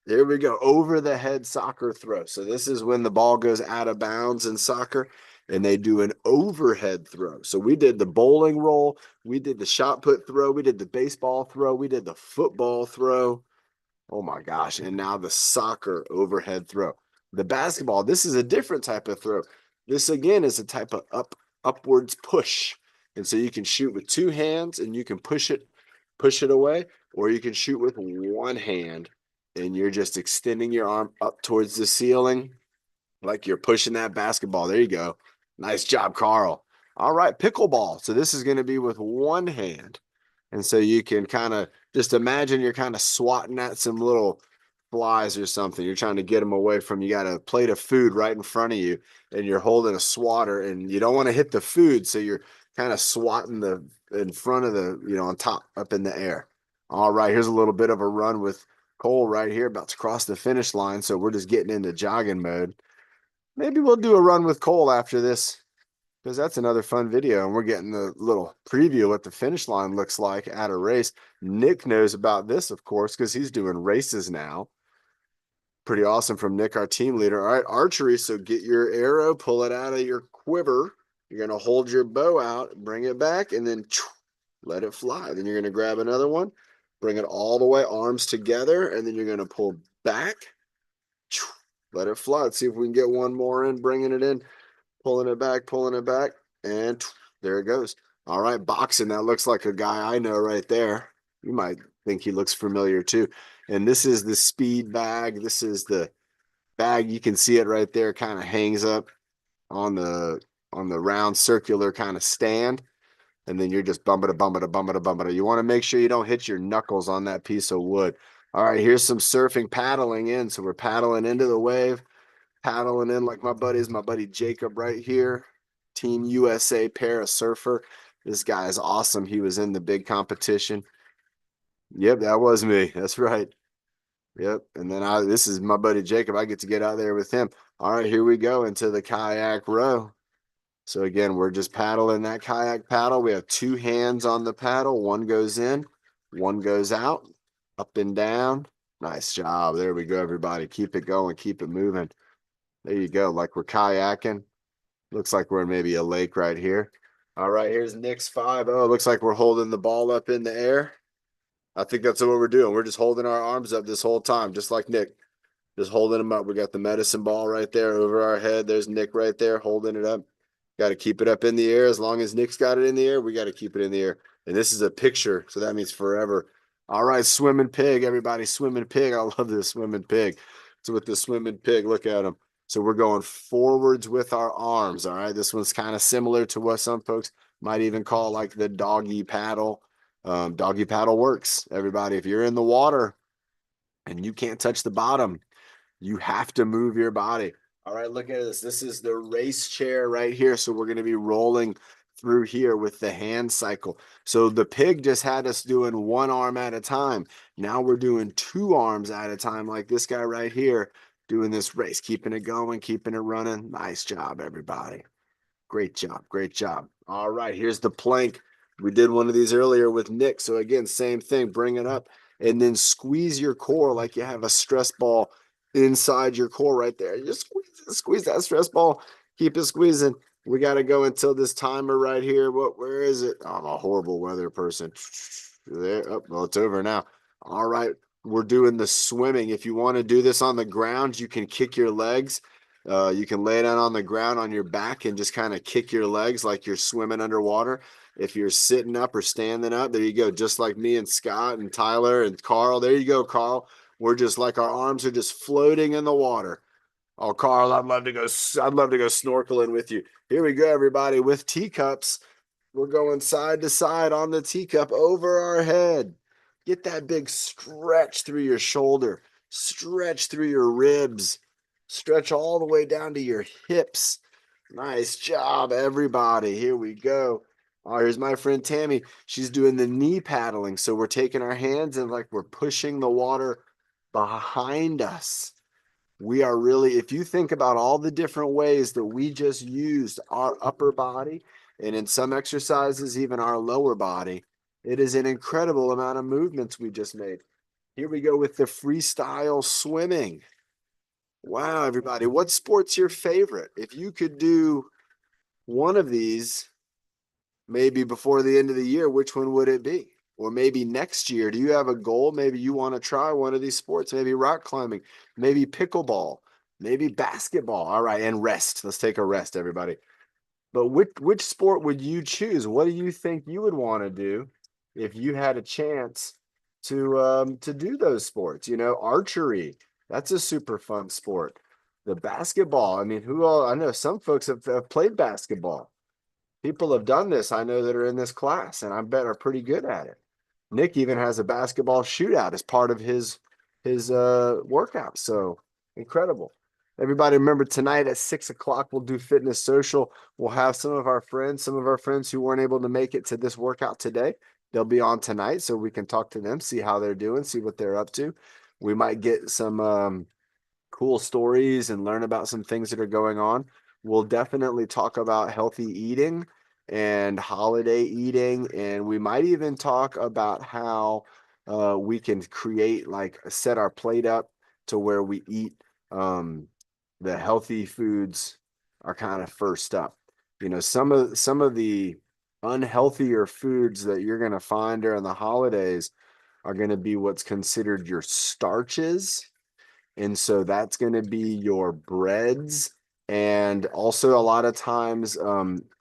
There we go. Over the head soccer throw. So this is when the ball goes out of bounds in soccer and they do an overhead throw. So we did the bowling roll, we did the shot put throw, we did the baseball throw, we did the football throw. Oh my gosh. And now the soccer overhead throw. The basketball, this is a different type of throw. This again is a type of upwards push. And so you can shoot with two hands and you can push it away, or you can shoot with one hand and you're just extending your arm up towards the ceiling like you're pushing that basketball. There you go. Nice job, Carl. All right, pickleball. So this is going to be with one hand. And so you can kind of just imagine you're kind of swatting at some little flies or something. You're trying to get them away from you. Got a plate of food right in front of you and you're holding a swatter and you don't want to hit the food. So you're kind of swatting the in front of the, on top up in the air. All right, here's a little bit of a run with Cole right here, about to cross the finish line. So we're just getting into jogging mode. Maybe we'll do a run with Cole after this because that's another fun video. And we're getting the little preview of what the finish line looks like at a race. Nick knows about this, of course, because he's doing races now. Pretty awesome from Nick, our team leader. All right, archery. So get your arrow, pull it out of your quiver. You're going to hold your bow out, bring it back, and then let it fly. Then you're going to grab another one, bring it all the way, arms together, and then you're going to pull back, let it fly. Let's see if we can get one more in, bringing it in, pulling it back, and there it goes. All right, boxing. That looks like a guy I know right there. You might think he looks familiar too. And this is the speed bag. This is the bag. You can see it right there, kind of hangs up on the round circular kind of stand. And then you're just bumping it, bumping it, bumping it, bumping it. You want to make sure you don't hit your knuckles on that piece of wood. All right, here's some surfing paddling in. So we're paddling into the wave, paddling in like my buddy Jacob right here. Team USA para surfer. This guy is awesome. He was in the big competition. Yep, that was me. That's right. Yep. And then this is my buddy Jacob. I get to get out there with him. All right, here we go into the kayak row. So again, we're just paddling that kayak paddle. We have two hands on the paddle. One goes in, one goes out, up and down. Nice job. There we go, everybody. Keep it going. Keep it moving. There you go. Like we're kayaking. Looks like we're in maybe a lake right here. All right, here's Nick's 5. Oh, it looks like we're holding the ball up in the air. I think that's what we're doing. We're just holding our arms up this whole time, just like Nick. Just holding them up. We got the medicine ball right there over our head. There's Nick right there holding it up. Got to keep it up in the air. As long as Nick's got it in the air, we got to keep it in the air. And this is a picture, so that means forever. All right, swimming pig, everybody. Swimming pig. I love this swimming pig. So with the swimming pig, look at him. So we're going forwards with our arms. All right, this one's kind of similar to what some folks might even call like the doggy paddle. Doggy paddle works. Everybody, if you're in the water and you can't touch the bottom, you have to move your body. All right, look at this. This is the race chair right here. So we're going to be rolling through here with the hand cycle. So the pig just had us doing one arm at a time. Now we're doing two arms at a time, like this guy right here doing this race, keeping it going, keeping it running. Nice job, everybody. Great job. Great job. All right, here's the plank. We did one of these earlier with Nick. So again, same thing. Bring it up and then squeeze your core like you have a stress ball inside your core right there. Just squeeze that stress ball. Keep it squeezing. We got to go until this timer right here. Where is it? I'm a horrible weather person. There. Oh, well, it's over now. All right. We're doing the swimming. If you want to do this on the ground, you can kick your legs You can lay down on the ground on your back and just kind of kick your legs like you're swimming underwater. If you're sitting up or standing up, there you go. Just like me and Scott and Tyler and Carl. There you go, Carl. We're just like our arms are just floating in the water. Oh, Carl, I'd love to go. I'd love to go snorkeling with you. Here we go, everybody, with teacups. We're going side to side on the teacup over our head. Get that big stretch through your shoulder, stretch through your ribs, stretch all the way down to your hips. Nice job, everybody. Here we go. Oh, here's my friend Tammy. She's doing the knee paddling. So we're taking our hands and like we're pushing the water behind us. We are really, if you think about all the different ways that we just used our upper body and in some exercises, even our lower body, it is an incredible amount of movements we just made. Here we go with the freestyle swimming. Wow, everybody, what sport's your favorite? If you could do one of these, maybe before the end of the year, which one would it be? Or maybe next year, do you have a goal? Maybe you want to try one of these sports, maybe rock climbing, maybe pickleball, maybe basketball. All right, and rest. Let's take a rest, everybody. But which sport would you choose? What do you think you would want to do if you had a chance to do those sports? You know, archery. That's a super fun sport. The basketball. I mean, who all I know some folks have played basketball. People have done this, I know, that are in this class, and I bet are pretty good at it. Nick even has a basketball shootout as part of his workout. So incredible. Everybody remember tonight at 6 o'clock, we'll do fitness social. We'll have some of our friends who weren't able to make it to this workout today. They'll be on tonight so we can talk to them, see how they're doing, see what they're up to. We might get some cool stories and learn about some things that are going on. We'll definitely talk about healthy eating and holiday eating, and we might even talk about how we can create like set our plate up to where we eat the healthy foods are kind of first up. You know, some of the unhealthier foods that you're going to find during the holidays are going to be what's considered your starches, and so that's going to be your breads. And also, a lot of times,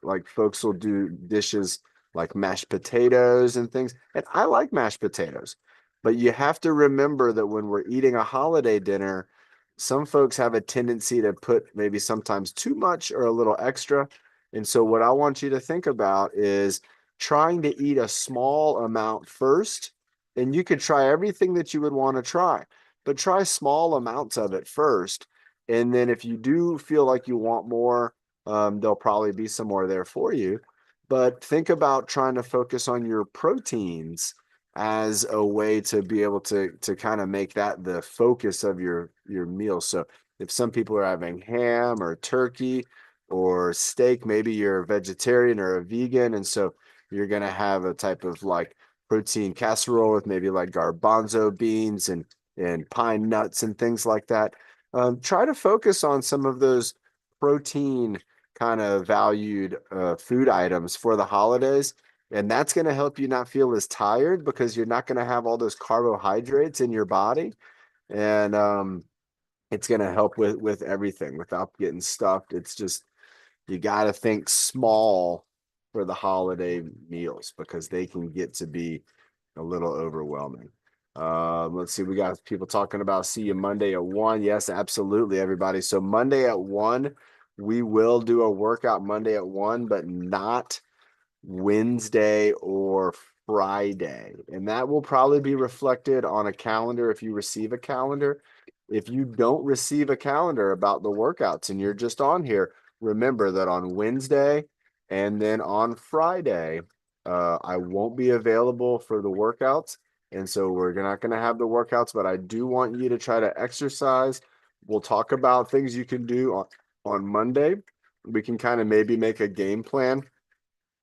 like folks will do dishes like mashed potatoes and things. And I like mashed potatoes, but you have to remember that when we're eating a holiday dinner, some folks have a tendency to put maybe sometimes too much or a little extra. And so, what I want you to think about is trying to eat a small amount first. And you could try everything that you would want to try, but try small amounts of it first. And then if you do feel like you want more, there'll probably be some more there for you. But think about trying to focus on your proteins as a way to be able to kind of make that the focus of your meal. So if some people are having ham or turkey or steak, maybe you're a vegetarian or a vegan, and so you're going to have a type of like protein casserole with maybe like garbanzo beans and pine nuts and things like that. Try to focus on some of those protein kind of valued food items for the holidays. And that's going to help you not feel as tired because you're not going to have all those carbohydrates in your body. And it's going to help with everything without getting stuffed. It's just you got to think small for the holiday meals because they can get to be a little overwhelming. Let's see, we got people talking about see you Monday at 1. Yes, absolutely, everybody. So Monday at 1, we will do a workout Monday at 1, but not Wednesday or Friday. And that will probably be reflected on a calendar if you receive a calendar. If you don't receive a calendar about the workouts and you're just on here, remember that on Wednesday and then on Friday, I won't be available for the workouts. And so we're not going to have the workouts, but I do want you to try to exercise. We'll talk about things you can do on Monday. We can kind of maybe make a game plan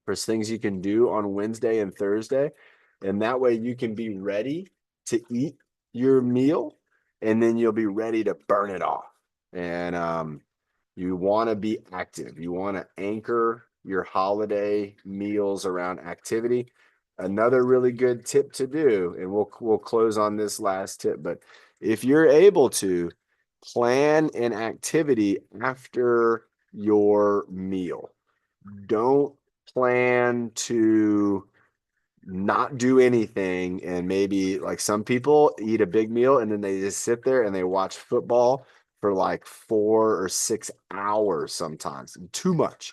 for things you can do on Wednesday and Thursday. And that way you can be ready to eat your meal and then you'll be ready to burn it off. And you want to be active. You want to anchor your holiday meals around activity. Another really good tip to do, and we'll close on this last tip, but if you're able to, Plan an activity after your meal. Don't plan to not do anything and maybe like some people eat a big meal and then they just sit there and they watch football for like 4 or 6 hours sometimes. Too much.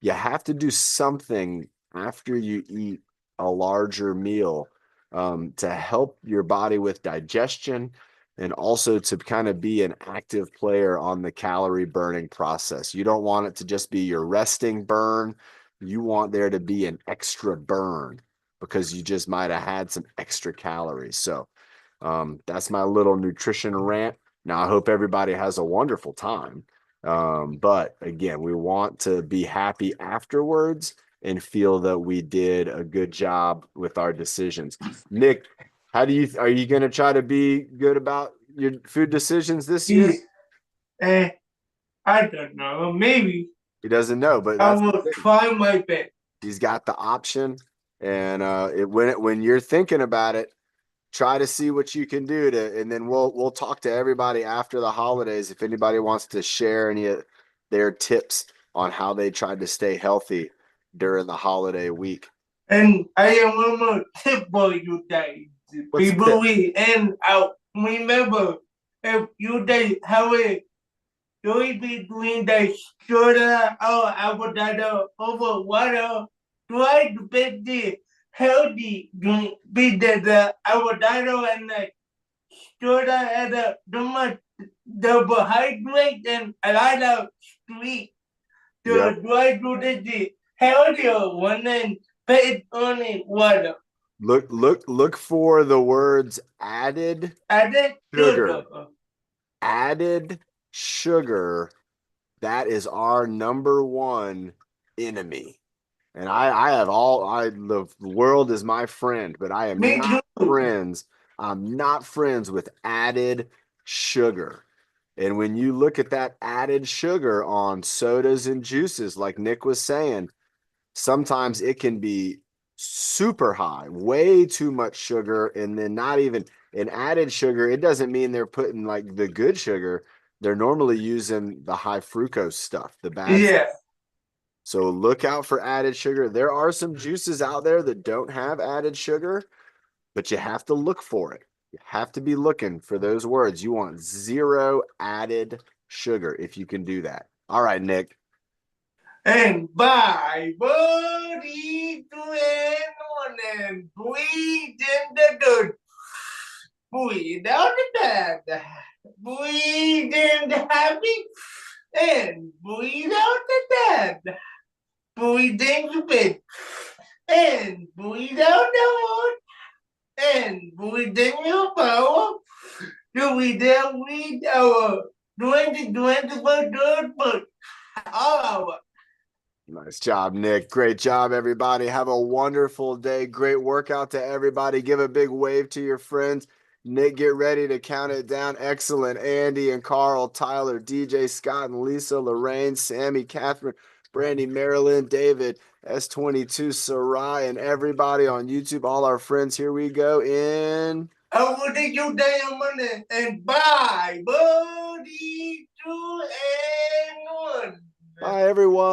You have to do something after you eat a larger meal to help your body with digestion and also to kind of be an active player on the calorie burning process. You don't want it to just be your resting burn. You want there to be an extra burn because you just might have had some extra calories. So that's my little nutrition rant. Now, I hope everybody has a wonderful time. But again, we want to be happy afterwards and feel that we did a good job with our decisions. Nick, are you going to try to be good about your food decisions this year? He's, uh, I don't know. Maybe He doesn't know, but I that's will the thing. try my best. He's got the option. And when you're thinking about it, try to see what you can do to, and then we'll talk to everybody after the holidays if anybody wants to share any of their tips on how they tried to stay healthy during the holiday week. And I have one more tip for you guys. What's the People tip? we end out. Remember, if you guys have a choice between the soda or avocado over water, try to pick the healthy drink because the avocado and the soda has a too much carbohydrate and a lot of sweet. So Yep. try to take the healthier one and pick only water. Look for the words added Added sugar. sugar. Added sugar. That is our number one enemy. And the world is my friend, but I am Me not too. friends. I'm not friends with added sugar. And when you look at that added sugar on sodas and juices, like Nick was saying, sometimes it can be super high, way too much sugar, and then not even an added sugar. It doesn't mean they're putting like the good sugar. They're normally using the high fructose stuff, the bad stuff. Yeah. So look out for added sugar. There are some juices out there that don't have added sugar, but you have to look for it. You have to be looking for those words. You want zero added sugar if you can do that. All right, Nick. And by body to anyone and breathe in the good. Breathe out the bad. Breathe in the happy and breathe out the bad. Breathe in the bed and breathe out the wood and breathe in your power. Do we then read our 2024 good book? All our Nice job, Nick. Great job, everybody. Have a wonderful day. Great workout to everybody. Give a big wave to your friends. Nick, get ready to count it down. Excellent. Andy and Carl, Tyler, DJ, Scott and Lisa, Lorraine, Sammy, Catherine, Brandy, Marilyn, David, S22, Sarai, and everybody on YouTube. All our friends. Here we go in. I will take your damn money and buy body 2 and 1. Bye, everyone.